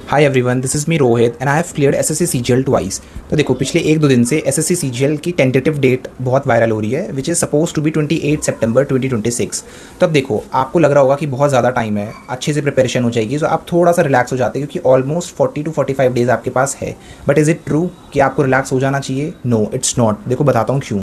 Hi everyone, this is me Rohit and I have cleared SSC CGL twice. तो देखो, पिछले 1-2 दिन से एसएससी सीजीएल की टेंटेटिव डेट बहुत वायरल हो रही है, which is suppose to be 28 सितंबर 2026। तो अब देखो, आपको लग रहा होगा कि बहुत ज़्यादा टाइम है, अच्छे से प्रिपरेशन हो जाएगी, तो आप थोड़ा सा रिलैक्स हो जाते हैं क्योंकि ऑलमोस्ट 40 to 45 डेज आपके पास है। बट इज़ इट ट्रू कि आपको रिलैक्स हो जाना चाहिए? No, it's not. देखो बताता हूँ क्यों।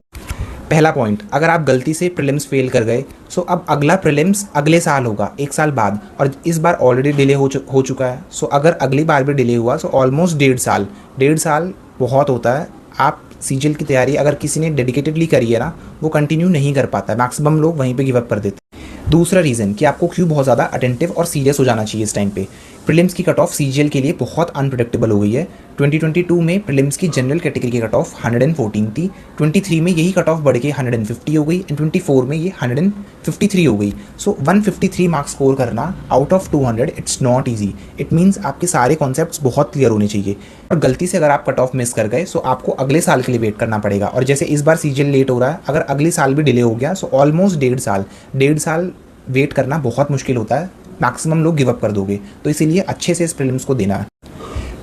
पहला पॉइंट, अगर आप गलती से प्रीलिम्स फेल कर गए सो अब अगला प्रीलिम्स अगले साल होगा, 1 साल बाद, और इस बार ऑलरेडी डिले हो चुका है। सो अगर अगली बार भी डिले हुआ सो ऑलमोस्ट 1.5 साल बहुत होता है। आप सीजीएल की तैयारी अगर किसी ने डेडिकेटेडली करी है ना, वो कंटिन्यू नहीं कर पाता है, मैक्सिमम लोग वहीं पे गिव अप कर देते हैं। दूसरा रीज़न कि आपको क्यों बहुत ज़्यादा अटेंटिव और सीरियस हो जाना चाहिए इस टाइम पे, प्रीलिम्स की कट ऑफ सीजीएल के लिए बहुत अनप्रेडिक्टेबल हो गई है। 2022 में प्रीलिम्स की जनरल कैटेगरी की कट ऑफ 114 थी, 23 में यही कट ऑफ बढ़ के 150 हो गई एंड 24 में ये 153 हो गई। सो 153 मार्क्स स्कोर करना out of 200 it's not easy. It means आपके सारे कॉन्सेप्ट्स बहुत क्लियर होने चाहिए, और गलती से अगर आप कट ऑफ मिस कर गए सो आपको अगले साल के लिए वेट करना पड़ेगा। और जैसे इस बार सीजीएल लेट हो रहा है, अगर अगले साल भी डिले हो गया सो ऑलमोस्ट 1.5 साल वेट करना बहुत मुश्किल होता है, मैक्सिमम लोग गिव अप कर दोगे। तो इसीलिए अच्छे से इस प्रीलिम्स को देना है।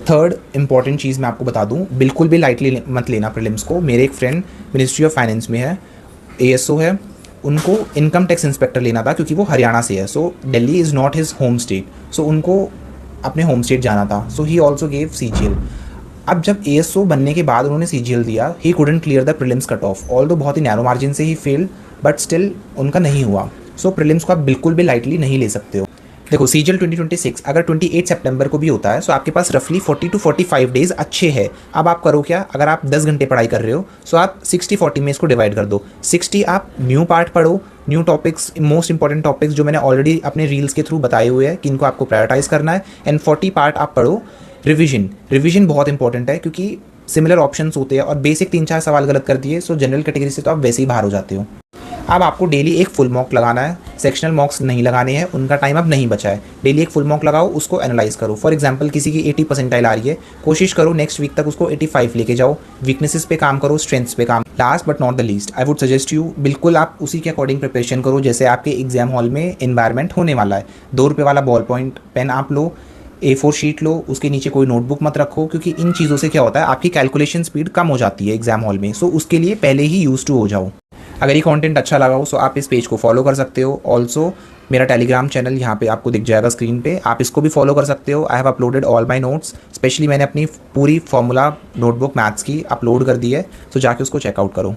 थर्ड इंपॉर्टेंट चीज़ मैं आपको बता दूं, बिल्कुल भी लाइटली मत लेना प्रीलिम्स को। मेरे एक फ्रेंड मिनिस्ट्री ऑफ फाइनेंस में है, एएसओ है, उनको इनकम टैक्स इंस्पेक्टर लेना था क्योंकि वो हरियाणा से है। So Delhi is not his home state, so उनको अपने होम स्टेट जाना था। So he also gave CGL. अब जब एएसओ बनने के बाद उन्होंने सीजीएल दिया, he couldn't clear the prelims cut off, although बहुत ही नैरो मार्जिन से ही फेल्ड, बट स्टिल उनका नहीं हुआ। सो प्रीलिम्स को आप बिल्कुल भी लाइटली नहीं ले सकते हो। देखो, सीजीएल 2026 अगर 28 सितंबर को भी होता है सो आपके पास रफली 40 to 45 डेज अच्छे हैं। अब आप करो क्या, अगर आप 10 घंटे पढ़ाई कर रहे हो सो आप 60-40 में इसको डिवाइड कर दो। 60 आप न्यू पार्ट पढ़ो, new topics, most important topics जो मैंने ऑलरेडी अपने रील्स के थ्रू बताए हुए हैं कि इनको आपको प्रायोरिटाइज करना है, एंड 40 पार्ट आप पढ़ो रिविजन बहुत इंपॉर्टेंट है क्योंकि सिमिलर ऑप्शंस होते हैं और बेसिक 3-4 सवाल गलत कर दिए सो जनरल कैटेगरी से तो आप वैसे ही बाहर हो जाते हो। अब आपको डेली एक फुल मॉक लगाना है, सेक्शनल मॉक्स नहीं लगाने हैं, उनका टाइम अब नहीं बचा है। डेली एक फुल मॉक लगाओ, उसको एनालाइज करो। फॉर एग्जांपल किसी की 80 परसेंटाइल आ रही है, कोशिश करो नेक्स्ट वीक तक उसको 85 लेके जाओ। वीकनेसेस पे काम करो, स्ट्रेंथ्स पे काम। Last but not the least, I would suggest you, बिल्कुल आप उसी के अकॉर्डिंग प्रिपरेशन करो जैसे आपके एग्जाम हॉल में इन्वायरमेंट होने वाला है। 2 रुपये वाला बॉल पॉइंट पेन आप लो, A4 शीट लो, उसके नीचे कोई नोटबुक मत रखो क्योंकि इन चीज़ों से क्या होता है, आपकी कैलकुलेशन स्पीड कम हो जाती है एग्जाम हॉल में। सो उसके लिए पहले ही यूज टू हो जाओ। अगर ये कंटेंट अच्छा लगा हो सो आप इस पेज को फॉलो कर सकते हो। ऑल्सो मेरा टेलीग्राम चैनल यहाँ पे आपको दिख जाएगा स्क्रीन पे, आप इसको भी फॉलो कर सकते हो। I have uploaded all my notes, specially मैंने अपनी पूरी फॉर्मूला नोटबुक मैथ्स की अपलोड कर दी है, तो जाके उसको चेकआउट करो।